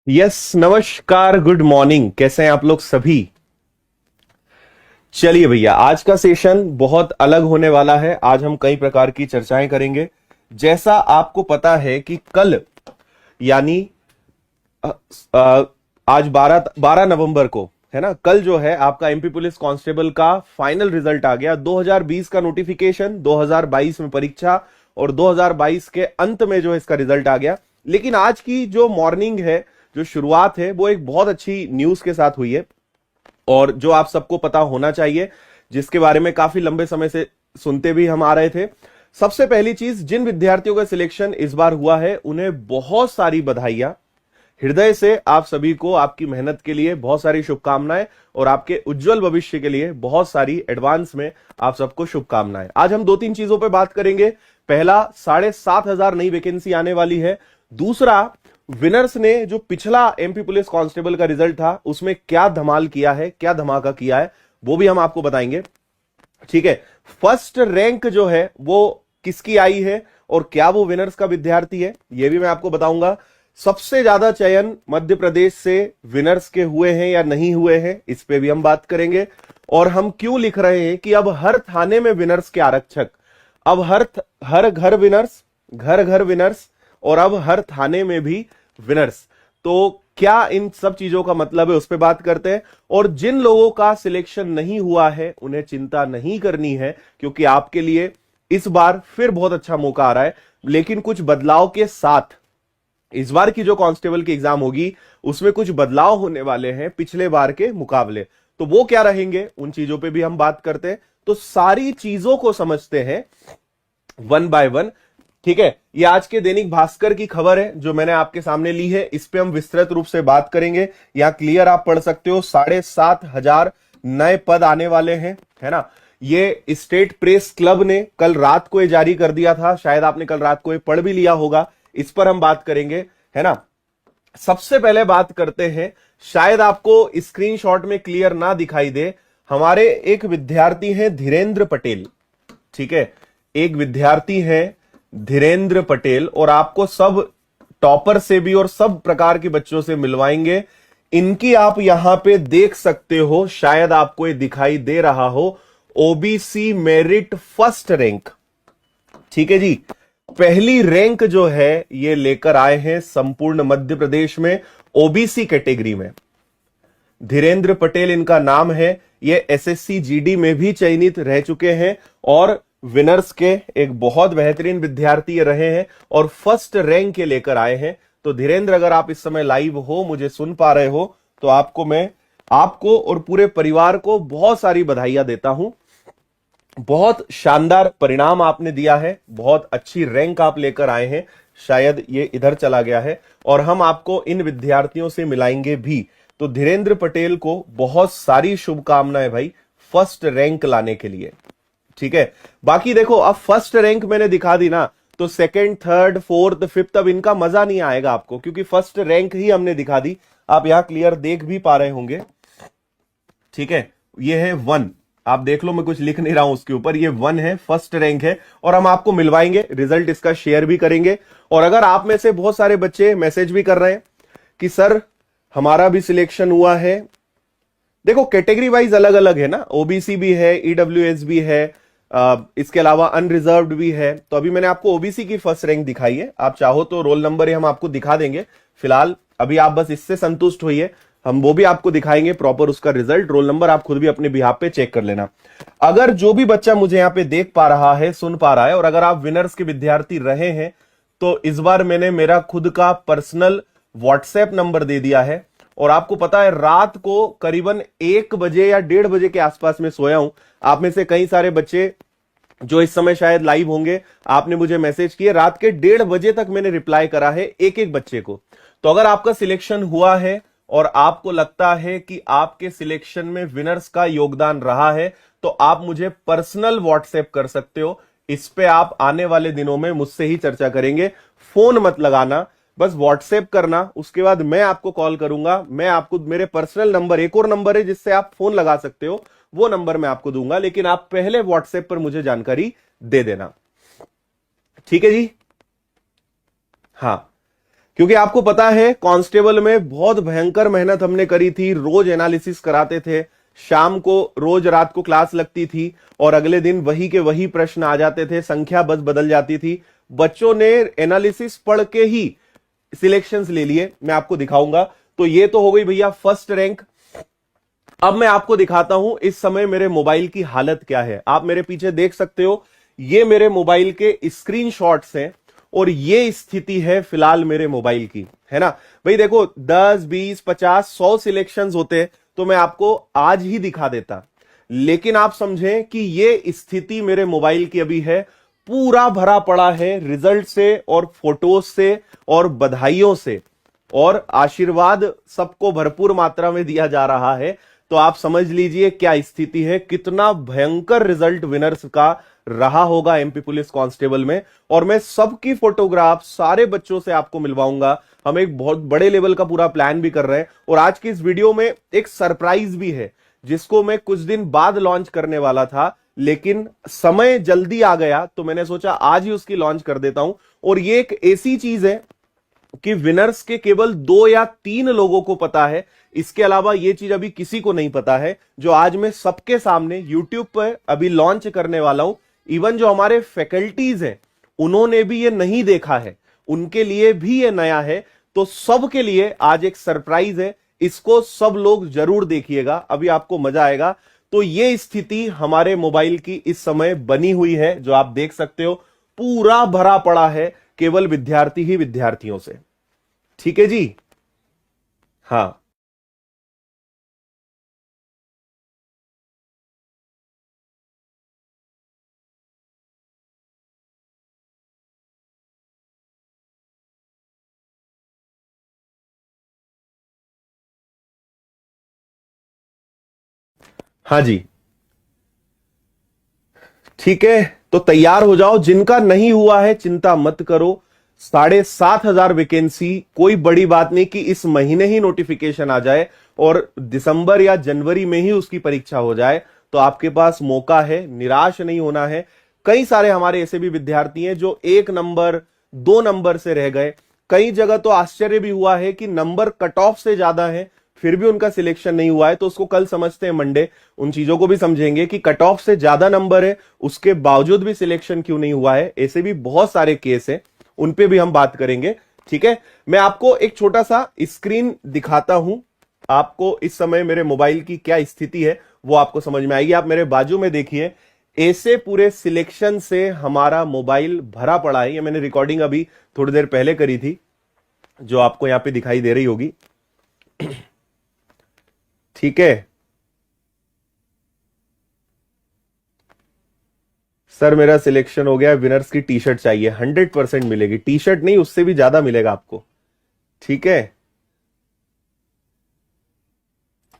Yes, नमस्कार, good morning. कैसे हैं आप लोग सभी? चलिए भैया, आज का सेशन बहुत अलग होने वाला है। आज हम कई प्रकार की चर्चाएं करेंगे। जैसा आपको पता है कि कल यानी अ, अ, आज 12 नवंबर को है ना, कल जो है आपका एमपी पुलिस कांस्टेबल का फाइनल रिजल्ट आ गया। 2020 का नोटिफिकेशन, 2022 में परीक्षा और 2022 के अंत में जो है इसका रिजल्ट आ गया। लेकिन आज की जो मॉर्निंग है, जो शुरुआत है, वो एक बहुत अच्छी न्यूज के साथ हुई है और जो आप सबको पता होना चाहिए, जिसके बारे में काफी लंबे समय से सुनते भी हम आ रहे थे। सबसे पहली चीज, जिन विद्यार्थियों का सिलेक्शन इस बार हुआ है उन्हें बहुत सारी बधाइयां। हृदय से आप सभी को आपकी मेहनत के लिए बहुत सारी शुभकामनाएं और आपके उज्जवल भविष्य के लिए बहुत सारी एडवांस में आप सबको शुभकामनाएं। आज हम दो तीन चीजों पर बात करेंगे। पहला, 7,500 नई वैकेंसी आने वाली है। दूसरा, विनर्स ने जो पिछला एमपी पुलिस कांस्टेबल का रिजल्ट था उसमें क्या धमाल किया है, क्या धमाका किया है, वो भी हम आपको बताएंगे। ठीक है, फर्स्ट रैंक जो है वो किसकी आई है और क्या वो विनर्स का विद्यार्थी है, ये भी मैं आपको बताऊंगा। सबसे ज्यादा चयन मध्य प्रदेश से विनर्स के हुए हैं या नहीं हुए हैं, इस पे भी हम बात करेंगे। और हम क्यों लिख रहे हैं कि अब हर थाने में विनर्स के आरक्षक, अब हर घर विनर्स, घर घर विनर्स, और अब हर थाने में भी विनर्स। तो क्या इन सब चीजों का मतलब है, उस पर बात करते हैं। और जिन लोगों का सिलेक्शन नहीं हुआ है उन्हें चिंता नहीं करनी है, क्योंकि आपके लिए इस बार फिर बहुत अच्छा मौका आ रहा है, लेकिन कुछ बदलाव के साथ। इस बार की जो कांस्टेबल की एग्जाम होगी उसमें कुछ बदलाव होने वाले हैं पिछले बार के मुकाबले। तो वो क्या रहेंगे, उन चीजों पे भी हम बात करते हैं। तो सारी चीजों को समझते हैं वन बाय वन। ठीक है, ये आज के दैनिक भास्कर की खबर है जो मैंने आपके सामने ली है। इस पे हम विस्तृत रूप से बात करेंगे। यहां क्लियर आप पढ़ सकते हो, 7,500 नए पद आने वाले हैं, है ना। ये स्टेट प्रेस क्लब ने कल रात को ये जारी कर दिया था, शायद आपने कल रात को ये पढ़ भी लिया होगा। इस पर हम बात करेंगे, है ना। सबसे पहले बात करते हैं, शायद आपको स्क्रीनशॉट में क्लियर ना दिखाई दे, हमारे एक विद्यार्थी हैं धीरेन्द्र पटेल। ठीक है, एक विद्यार्थी हैं धीरेन्द्र पटेल, और आपको सब टॉपर से भी और सब प्रकार के बच्चों से मिलवाएंगे। इनकी आप यहां पे देख सकते हो, शायद आपको ये दिखाई दे रहा हो, ओबीसी मेरिट फर्स्ट रैंक। ठीक है जी, पहली रैंक जो है ये लेकर आए हैं संपूर्ण मध्य प्रदेश में ओबीसी कैटेगरी में। धीरेन्द्र पटेल इनका नाम है। ये एसएससी जीडी में भी चयनित रह चुके हैं और विनर्स के एक बहुत बेहतरीन विद्यार्थी रहे हैं और फर्स्ट रैंक के लेकर आए हैं। तो धीरेन्द्र, अगर आप इस समय लाइव हो, मुझे सुन पा रहे हो, तो आपको और पूरे परिवार को बहुत सारी बधाइयां देता हूं। बहुत शानदार परिणाम आपने दिया है, बहुत अच्छी रैंक आप लेकर आए हैं। शायद ये इधर चला गया है और हम आपको इन विद्यार्थियों से मिलाएंगे भी। तो धीरेन्द्र पटेल को बहुत सारी शुभकामनाएं भाई, फर्स्ट रैंक लाने के लिए। ठीक है, बाकी देखो, अब फर्स्ट रैंक मैंने दिखा दी ना, तो सेकंड, थर्ड, फोर्थ, फिफ्थ अब इनका मजा नहीं आएगा आपको, क्योंकि फर्स्ट रैंक ही हमने दिखा दी। आप यहां क्लियर देख भी पा रहे होंगे। ठीक है, ये है 1, आप देख लो, मैं कुछ लिख नहीं रहा हूं उसके ऊपर, ये 1 है, फर्स्ट रैंक है। और हम आपको मिलवाएंगे रिजल्ट, इसका शेयर भी करेंगे। और अगर आप में से बहुत सारे बच्चे मैसेज भी कर रहे हैं कि सर हमारा भी सिलेक्शन हुआ है, देखो कैटेगरी वाइज अलग अलग है ना, ओबीसी भी है, ईडब्ल्यूएस भी है, इसके अलावा अनरिजर्व्ड भी है। तो अभी मैंने आपको ओबीसी की फर्स्ट रैंक दिखाई है, आप चाहो तो रोल नंबर हम आपको दिखा देंगे। फिलहाल अभी आप बस इससे संतुष्ट होइए, हम वो भी आपको दिखाएंगे प्रॉपर उसका रिजल्ट, रोल नंबर आप खुद भी अपने बिहाफ पे चेक कर लेना। अगर जो भी बच्चा मुझे यहां पे देख पा रहा है, सुन पा रहा है, और अगर आप विनर्स के विद्यार्थी रहे हैं, तो इस बार मैंने मेरा खुद का पर्सनल व्हाट्सएप नंबर दे दिया है। और आपको पता है, रात को करीबन 1 बजे या 1:30 बजे के आसपास में सोया हूं। आप में से कई सारे बच्चे जो इस समय शायद लाइव होंगे, आपने मुझे मैसेज किए, रात के 1:30 बजे तक मैंने रिप्लाई करा है एक एक बच्चे को। तो अगर आपका सिलेक्शन हुआ है और आपको लगता है कि आपके सिलेक्शन में विनर्स का योगदान रहा है, तो आप मुझे पर्सनल व्हाट्सएप कर सकते हो। इस पे आप आने वाले दिनों में मुझसे ही चर्चा करेंगे। फोन मत लगाना, बस व्हाट्सएप करना, उसके बाद मैं आपको कॉल करूंगा। मैं आपको मेरे पर्सनल नंबर, एक और नंबर है जिससे आप फोन लगा सकते हो, वो नंबर मैं आपको दूंगा, लेकिन आप पहले व्हाट्सएप पर मुझे जानकारी दे देना। ठीक है जी, हाँ। क्योंकि आपको पता है कांस्टेबल में बहुत भयंकर मेहनत हमने करी थी, रोज एनालिसिस कराते थे, शाम को रोज रात को क्लास लगती थी और अगले दिन वही के वही प्रश्न आ जाते थे, संख्या बस बदल जाती थी। बच्चों ने एनालिसिस पढ़ के ही सिलेक्शंस ले लिए, मैं आपको दिखाऊंगा। तो ये तो हो गई भैया फर्स्ट रैंक। अब मैं आपको दिखाता हूं इस समय मेरे मोबाइल की हालत क्या है। आप मेरे पीछे देख सकते हो, ये मेरे मोबाइल के स्क्रीनशॉट्स हैं और ये स्थिति है फिलहाल मेरे मोबाइल की, है ना भाई। देखो 10, 20, 50, 100 सिलेक्शंस होते तो मैं आपको आज ही दिखा देता, लेकिन आप समझें कि ये स्थिति मेरे मोबाइल की अभी है, पूरा भरा पड़ा है रिजल्ट से और फोटोज से और बधाइयों से, और आशीर्वाद सबको भरपूर मात्रा में दिया जा रहा है। तो आप समझ लीजिए क्या स्थिति है, कितना भयंकर रिजल्ट विनर्स का रहा होगा एमपी पुलिस कांस्टेबल में। और मैं सबकी फोटोग्राफ सारे बच्चों से आपको मिलवाऊंगा। हम एक बहुत बड़े लेवल का पूरा प्लान भी कर रहे हैं और आज की इस वीडियो में एक सरप्राइज भी है जिसको मैं कुछ दिन बाद लॉन्च करने वाला था, लेकिन समय जल्दी आ गया तो मैंने सोचा आज ही उसकी लॉन्च कर देता हूं। और ये एक ऐसी चीज है कि विनर्स के केवल 2 या 3 लोगों को पता है, इसके अलावा यह चीज अभी किसी को नहीं पता है, जो आज मैं सबके सामने यूट्यूब पर अभी लॉन्च करने वाला हूं। इवन जो हमारे फैकल्टीज हैं उन्होंने भी ये नहीं देखा है, उनके लिए भी ये नया है। तो सबके लिए आज एक सरप्राइज है, इसको सब लोग जरूर देखिएगा, अभी आपको मजा आएगा। तो ये स्थिति हमारे मोबाइल की इस समय बनी हुई है, जो आप देख सकते हो पूरा भरा पड़ा है केवल विद्यार्थी ही विद्यार्थियों से। ठीक है जी, हाँ हाँ जी, ठीक है। तो तैयार हो जाओ, जिनका नहीं हुआ है चिंता मत करो। 7,500 वैकेंसी, कोई बड़ी बात नहीं कि इस महीने ही नोटिफिकेशन आ जाए और दिसंबर या जनवरी में ही उसकी परीक्षा हो जाए, तो आपके पास मौका है, निराश नहीं होना है। कई सारे हमारे ऐसे भी विद्यार्थी हैं जो 1 नंबर 2 नंबर से रह गए। कई जगह तो आश्चर्य भी हुआ है कि नंबर कट ऑफ से ज्यादा है फिर भी उनका सिलेक्शन नहीं हुआ है। तो उसको कल समझते हैं, मंडे उन चीजों को भी समझेंगे कि कट ऑफ से ज्यादा नंबर है उसके बावजूद भी सिलेक्शन क्यों नहीं हुआ है। ऐसे भी बहुत सारे केस हैं, उन पे भी हम बात करेंगे। ठीक है, मैं आपको एक छोटा सा स्क्रीन दिखाता हूं, आपको इस समय मेरे मोबाइल की क्या स्थिति है वो आपको समझ में आएगी। आप मेरे बाजू में देखिए, ऐसे पूरे सिलेक्शन से हमारा मोबाइल भरा पड़ा है। ये मैंने रिकॉर्डिंग अभी थोड़ी देर पहले करी थी, जो आपको यहां पे दिखाई दे रही होगी। ठीक है सर, मेरा सिलेक्शन हो गया, विनर्स की टी शर्ट चाहिए। 100% मिलेगी, टी शर्ट नहीं उससे भी ज्यादा मिलेगा आपको। ठीक है,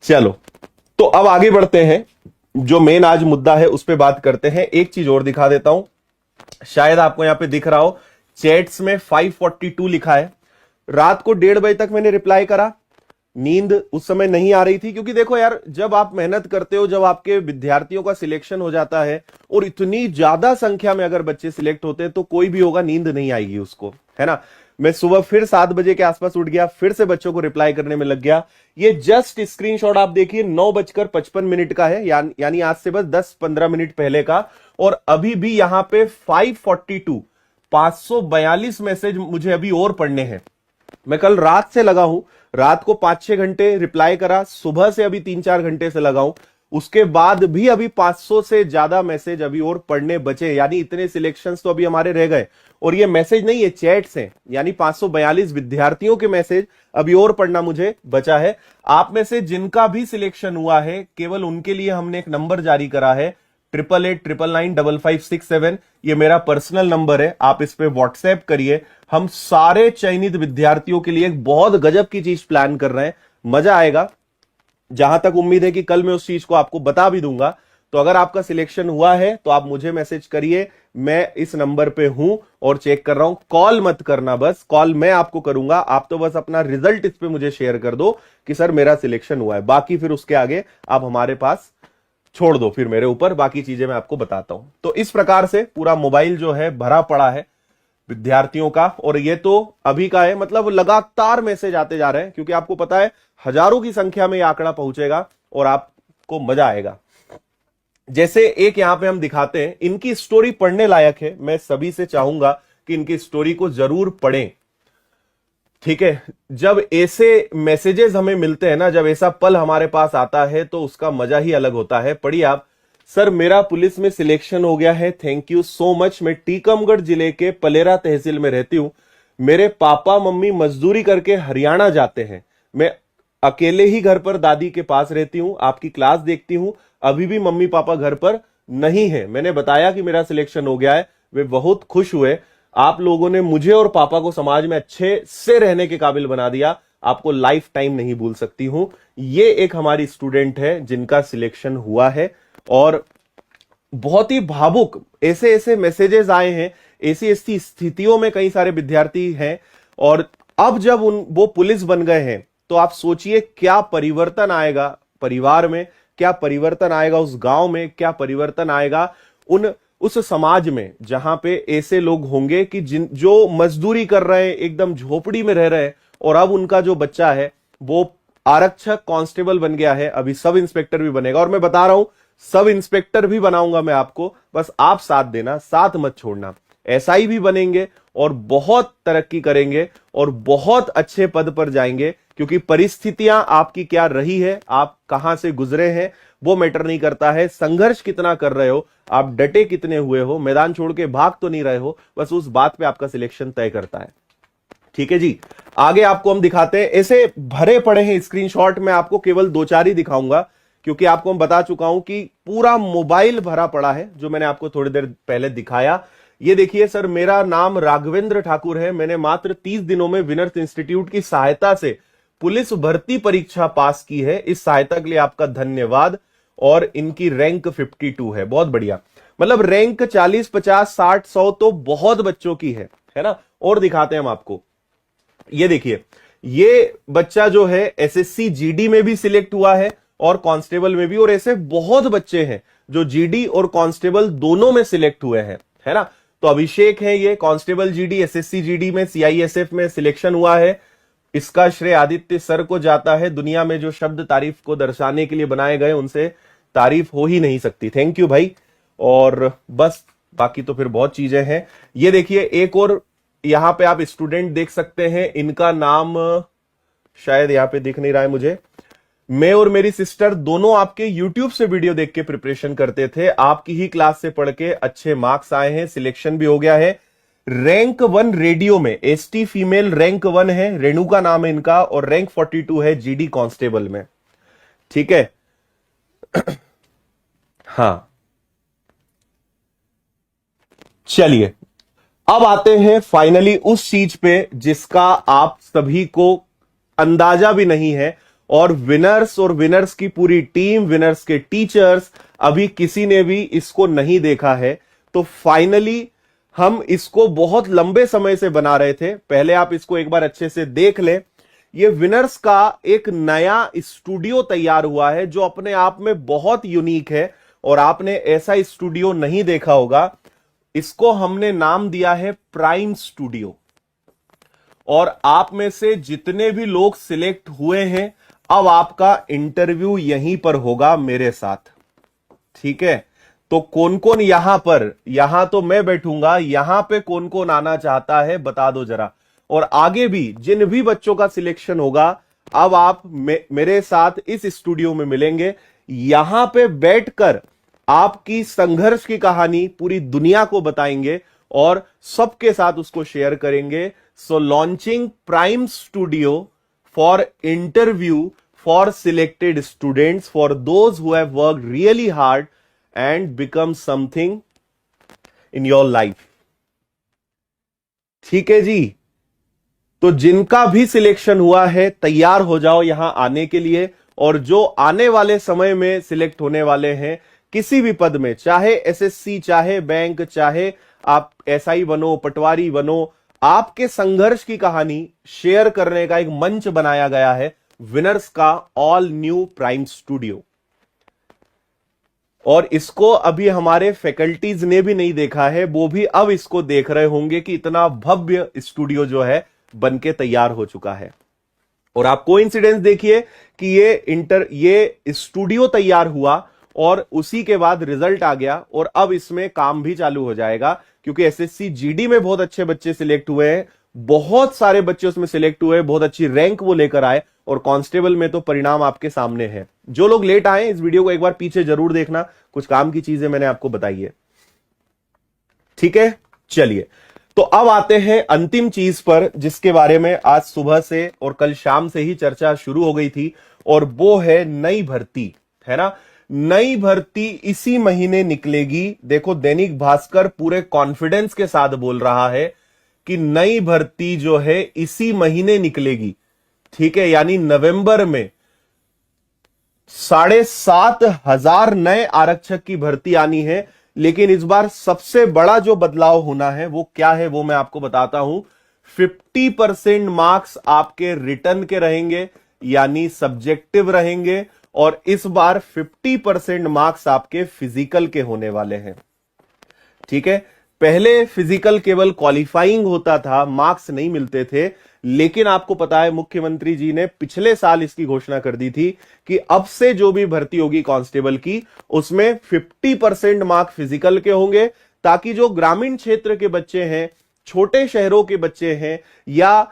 चलो तो अब आगे बढ़ते हैं, जो मेन आज मुद्दा है उस पर बात करते हैं। एक चीज और दिखा देता हूं, शायद आपको यहां पे दिख रहा हो, चैट्स में 542 लिखा है। रात को 1:30 बजे तक मैंने रिप्लाई करा, नींद उस समय नहीं आ रही थी। क्योंकि देखो यार, जब आप मेहनत करते हो, जब आपके विद्यार्थियों का सिलेक्शन हो जाता है और इतनी ज्यादा संख्या में अगर बच्चे सिलेक्ट होते हैं तो कोई भी होगा, नींद नहीं आएगी उसको, है ना। मैं सुबह फिर 7 बजे के आसपास उठ गया, फिर से बच्चों को रिप्लाई करने में लग गया। ये जस्ट स्क्रीनशॉट आप देखिए, 9:55 का है, यानी आज से बस 10-15 मिनट पहले का। और अभी भी यहां पे 542 मैसेज मुझे अभी और पढ़ने हैं। मैं कल रात से लगा हूं, रात को 5-6 घंटे रिप्लाई करा, सुबह से अभी 3-4 घंटे से लगाऊं, उसके बाद भी अभी 500 से ज्यादा मैसेज अभी और पढ़ने बचे। यानी इतने सिलेक्शंस तो अभी हमारे रह गए। और ये मैसेज नहीं, ये चैट्स हैं, यानी 542 विद्यार्थियों के मैसेज अभी और पढ़ना मुझे बचा है। आप में से जिनका भी सिलेक्शन हुआ है, केवल उनके लिए हमने एक नंबर जारी करा है, 8889995567। ये मेरा पर्सनल नंबर है, आप इस पे व्हाट्सएप करिए। हम सारे चयनित विद्यार्थियों के लिए एक बहुत गजब की चीज प्लान कर रहे हैं, मजा आएगा। जहां तक उम्मीद है कि कल मैं उस चीज को आपको बता भी दूंगा। तो अगर आपका सिलेक्शन हुआ है तो आप मुझे मैसेज करिए, मैं इस नंबर पे हूं और चेक कर रहा हूं। कॉल मत करना, बस कॉल मैं आपको करूंगा, आप तो बस अपना रिजल्ट इस पे मुझे शेयर कर दो कि सर मेरा सिलेक्शन हुआ है। बाकी फिर उसके आगे आप हमारे पास छोड़ दो, फिर मेरे ऊपर बाकी चीजें मैं आपको बताता हूं। तो इस प्रकार से पूरा मोबाइल जो है भरा पड़ा है। विद्यार्थियों का, और ये तो अभी का है, मतलब लगातार मैसेज आते जा रहे हैं, क्योंकि आपको पता है हजारों की संख्या में ये आंकड़ा पहुंचेगा और आपको मजा आएगा। जैसे एक यहां पे हम दिखाते हैं, इनकी स्टोरी पढ़ने लायक है, मैं सभी से चाहूंगा कि इनकी स्टोरी को जरूर पढ़ें। ठीक है, जब ऐसे मैसेजेस हमें मिलते हैं ना, जब ऐसा पल हमारे पास आता है तो उसका मजा ही अलग होता है। पढ़िए आप। सर मेरा पुलिस में सिलेक्शन हो गया है, थैंक यू सो मच। मैं टीकमगढ़ जिले के पलेरा तहसील में रहती हूं। मेरे पापा मम्मी मजदूरी करके हरियाणा जाते हैं। मैं अकेले ही घर पर दादी के पास रहती हूं, आपकी क्लास देखती हूं। अभी भी मम्मी पापा घर पर नहीं है। मैंने बताया कि मेरा सिलेक्शन हो गया है, वे बहुत खुश हुए। आप लोगों ने मुझे और पापा को समाज में अच्छे से रहने के काबिल बना दिया, आपको लाइफ टाइम नहीं भूल सकती हूं। ये एक हमारी स्टूडेंट है जिनका सिलेक्शन हुआ है, और बहुत ही भावुक ऐसे ऐसे मैसेजेस आए हैं। ऐसी ऐसी स्थितियों में कई सारे विद्यार्थी हैं, और अब जब वो पुलिस बन गए हैं तो आप सोचिए क्या परिवर्तन आएगा परिवार में, क्या परिवर्तन आएगा उस गांव में, क्या परिवर्तन आएगा उस समाज में, जहां पे ऐसे लोग होंगे कि जो मजदूरी कर रहे हैं, एकदम झोपड़ी में रह रहे हैं, और अब उनका जो बच्चा है वो आरक्षक कांस्टेबल बन गया है, अभी सब इंस्पेक्टर भी बनेगा। और मैं बता रहा हूं सब इंस्पेक्टर भी बनाऊंगा मैं आपको, बस आप साथ देना, साथ मत छोड़ना। एसआई भी बनेंगे और बहुत तरक्की करेंगे और बहुत अच्छे पद पर जाएंगे, क्योंकि परिस्थितियां आपकी क्या रही है, आप कहां से गुजरे हैं, वो मैटर नहीं करता है। संघर्ष कितना कर रहे हो, आप डटे कितने हुए हो, मैदान छोड़ के भाग तो नहीं रहे हो, बस उस बात पे आपका सिलेक्शन तय करता है। ठीक है जी, आगे आपको हम दिखाते हैं। ऐसे भरे पड़े हैं स्क्रीनशॉट, मैं आपको केवल 2-4 ही दिखाऊंगा, क्योंकि आपको मैं बता चुका हूं कि पूरा मोबाइल भरा पड़ा है, जो मैंने आपको थोड़ी देर पहले दिखाया। ये देखिए सर, मेरा नाम राघवेंद्र ठाकुर है। मैंने मात्र 30 दिनों में विनर्स इंस्टीट्यूट की सहायता से पुलिस भर्ती परीक्षा पास की है। इस सहायता के लिए आपका धन्यवाद। और इनकी रैंक 52 है, बहुत बढ़िया। मतलब रैंक 40, 50, 60, 100 तो बहुत बच्चों की है ना। और दिखाते हैं हम आपको, ये देखिए, ये बच्चा जो है एसएससी जीडी में भी सिलेक्ट हुआ है और कांस्टेबल में भी, और ऐसे बहुत बच्चे हैं जो जीडी और कांस्टेबल दोनों में सिलेक्ट हुए हैं, है ना। तो अभिषेक है, ये कांस्टेबल जीडी, एसएससी जीडी में, सीआईएसएफ में सिलेक्शन हुआ है। इसका श्रेय आदित्य सर को जाता है। दुनिया में जो शब्द तारीफ को दर्शाने के लिए बनाए गए, उनसे तारीफ हो ही नहीं सकती। थैंक यू भाई। और बस बाकी तो फिर बहुत चीजें हैं। ये देखिए, एक और यहां पे आप स्टूडेंट देख सकते हैं, इनका नाम शायद यहां पे दिख नहीं रहा है मुझे। मैं और मेरी सिस्टर दोनों आपके YouTube से वीडियो देख के प्रिपरेशन करते थे, आपकी ही क्लास से पढ़ के अच्छे मार्क्स आए हैं, सिलेक्शन भी हो गया है। रैंक 1 रेडियो में एसटी फीमेल रैंक 1 है, रेणुका नाम है इनका, और रैंक 42 है जीडी कांस्टेबल में। ठीक है हाँ, चलिए अब आते हैं फाइनली उस चीज पे जिसका आप सभी को अंदाजा भी नहीं है, और विनर्स की पूरी टीम, विनर्स के टीचर्स, अभी किसी ने भी इसको नहीं देखा है। तो फाइनली हम इसको बहुत लंबे समय से बना रहे थे, पहले आप इसको एक बार अच्छे से देख लें। ये विनर्स का एक नया स्टूडियो तैयार हुआ है जो अपने आप में बहुत यूनिक है, और आपने ऐसा स्टूडियो नहीं देखा होगा। इसको हमने नाम दिया है प्राइम स्टूडियो, और आप में से जितने भी लोग सिलेक्ट हुए हैं, अब आपका इंटरव्यू यहीं पर होगा मेरे साथ। ठीक है, तो कौन कौन यहां तो मैं बैठूंगा, यहां पे कौन कौन आना चाहता है बता दो जरा। और आगे भी जिन भी बच्चों का सिलेक्शन होगा, अब आप मेरे साथ इस स्टूडियो में मिलेंगे। यहां पे बैठकर आपकी संघर्ष की कहानी पूरी दुनिया को बताएंगे और सबके साथ उसको शेयर करेंगे। So launching prime studio for interview for selected students, for those who have worked really hard and become something in your life. ठीक है जी, तो जिनका भी सिलेक्शन हुआ है तैयार हो जाओ यहां आने के लिए, और जो आने वाले समय में सिलेक्ट होने वाले हैं किसी भी पद में, चाहे एसएससी, चाहे बैंक, चाहे आप एसआई बनो, पटवारी बनो, आपके संघर्ष की कहानी शेयर करने का एक मंच बनाया गया है विनर्स का ऑल न्यू प्राइम स्टूडियो। और इसको अभी हमारे फैकल्टीज ने भी नहीं देखा है, वो भी अब इसको देख रहे होंगे कि इतना भव्य स्टूडियो जो है बनके तैयार हो चुका है। और आप कोइंसिडेंस देखिए कि ये स्टूडियो तैयार हुआ और उसी के बाद रिजल्ट आ गया और अब इसमें काम भी चालू हो जाएगा, क्योंकि एसएससी जीडी में बहुत अच्छे बच्चे सिलेक्ट हुए हैं, बहुत सारे बच्चे उसमें सिलेक्ट हुए, बहुत अच्छी रैंक वो लेकर आए, और कांस्टेबल में तो परिणाम आपके सामने है। जो लोग लेट आए इस वीडियो को एक बार पीछे जरूर देखना, कुछ काम की चीजें मैंने आपको बताई है। ठीक है, चलिए तो अब आते हैं अंतिम चीज पर, जिसके बारे में आज सुबह से और कल शाम से ही चर्चा शुरू हो गई थी, और वो है नई भर्ती, है ना। नई भर्ती इसी महीने निकलेगी। देखो दैनिक भास्कर पूरे कॉन्फिडेंस के साथ बोल रहा है कि नई भर्ती जो है इसी महीने निकलेगी। ठीक है, यानी नवंबर में 7,500 नए आरक्षक की भर्ती आनी है। लेकिन इस बार सबसे बड़ा जो बदलाव होना है वो क्या है, वो मैं आपको बताता हूं। 50% मार्क्स आपके रिटर्न के रहेंगे, यानी सब्जेक्टिव रहेंगे, और इस बार 50% मार्क्स आपके फिजिकल के होने वाले हैं। ठीक है, पहले फिजिकल केवल क्वालिफाइंग होता था, मार्क्स नहीं मिलते थे, लेकिन आपको पता है मुख्यमंत्री जी ने पिछले साल इसकी घोषणा कर दी थी कि अब से जो भी भर्ती होगी कांस्टेबल की, उसमें 50% मार्क्स फिजिकल के होंगे, ताकि जो ग्रामीण क्षेत्र के बच्चे हैं, छोटे शहरों के बच्चे हैं, या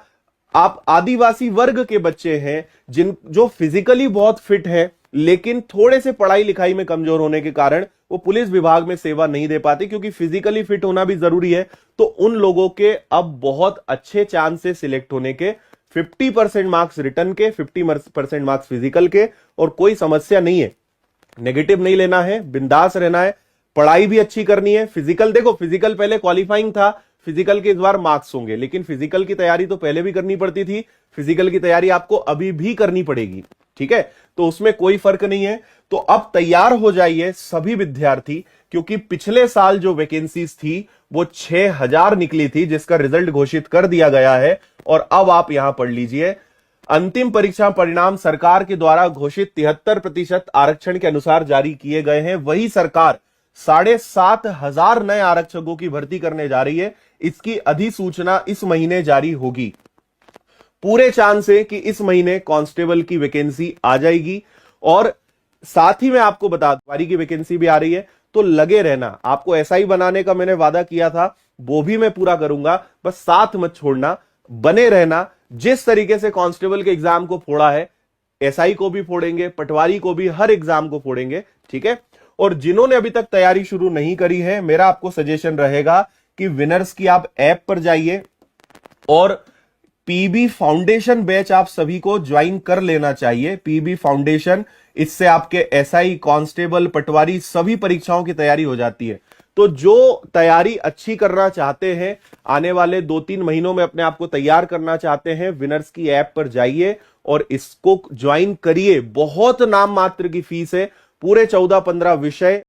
आप आदिवासी वर्ग के बच्चे हैं जो फिजिकली बहुत फिट है लेकिन थोड़े से पढ़ाई लिखाई में कमजोर होने के कारण वो पुलिस विभाग में सेवा नहीं दे पाते, क्योंकि फिजिकली फिट होना भी जरूरी है, तो उन लोगों के अब बहुत अच्छे चांस से सिलेक्ट होने के। 50% मार्क्स रिटर्न के, 50% मार्क्स फिजिकल के, और कोई समस्या नहीं है, नेगेटिव नहीं लेना है, बिंदास रहना है, पढ़ाई भी अच्छी करनी है। फिजिकल देखो, फिजिकल पहले क्वालिफाइंग था, फिजिकल के इस बार मार्क्स होंगे, लेकिन फिजिकल की तैयारी तो पहले भी करनी पड़ती थी, फिजिकल की तैयारी आपको अभी भी करनी पड़ेगी। ठीक है, तो उसमें कोई फर्क नहीं है। तो अब तैयार हो जाइए सभी विद्यार्थी, क्योंकि पिछले साल जो वैकेंसीज थी वो 6,000 निकली थी, जिसका रिजल्ट घोषित कर दिया गया है। और अब आप यहां पढ़ लीजिए, अंतिम परीक्षा परिणाम सरकार के द्वारा घोषित 73% आरक्षण के अनुसार जारी किए गए हैं। वही सरकार 7,500 नए आरक्षकों की भर्ती करने जा रही है। इसकी अधिसूचना इस महीने जारी होगी। पूरे चांस है कि इस महीने कांस्टेबल की वैकेंसी आ जाएगी, और साथ ही मैं आपको बता दूं पटवारी की वैकेंसी भी आ रही है। तो लगे रहना, आपको एसआई बनाने का मैंने वादा किया था, वो भी मैं पूरा करूंगा, बस साथ मत छोड़ना, बने रहना। जिस तरीके से कांस्टेबल के एग्जाम को फोड़ा है, एसआई को भी फोड़ेंगे, पटवारी को भी, हर एग्जाम को फोड़ेंगे। ठीक है, और जिन्होंने अभी तक तैयारी शुरू नहीं करी है, मेरा आपको सजेशन रहेगा कि विनर्स की आप ऐप पर जाइए और पीबी फाउंडेशन बैच आप सभी को ज्वाइन कर लेना चाहिए। पीबी फाउंडेशन, इससे आपके एसआई, कांस्टेबल, पटवारी सभी परीक्षाओं की तैयारी हो जाती है। तो जो तैयारी अच्छी करना चाहते हैं, आने वाले 2-3 महीनों में अपने आप को तैयार करना चाहते हैं, विनर्स की ऐप पर जाइए और इसको ज्वाइन करिए। बहुत नाम मात्र की फीस है, पूरे 14-15 विषय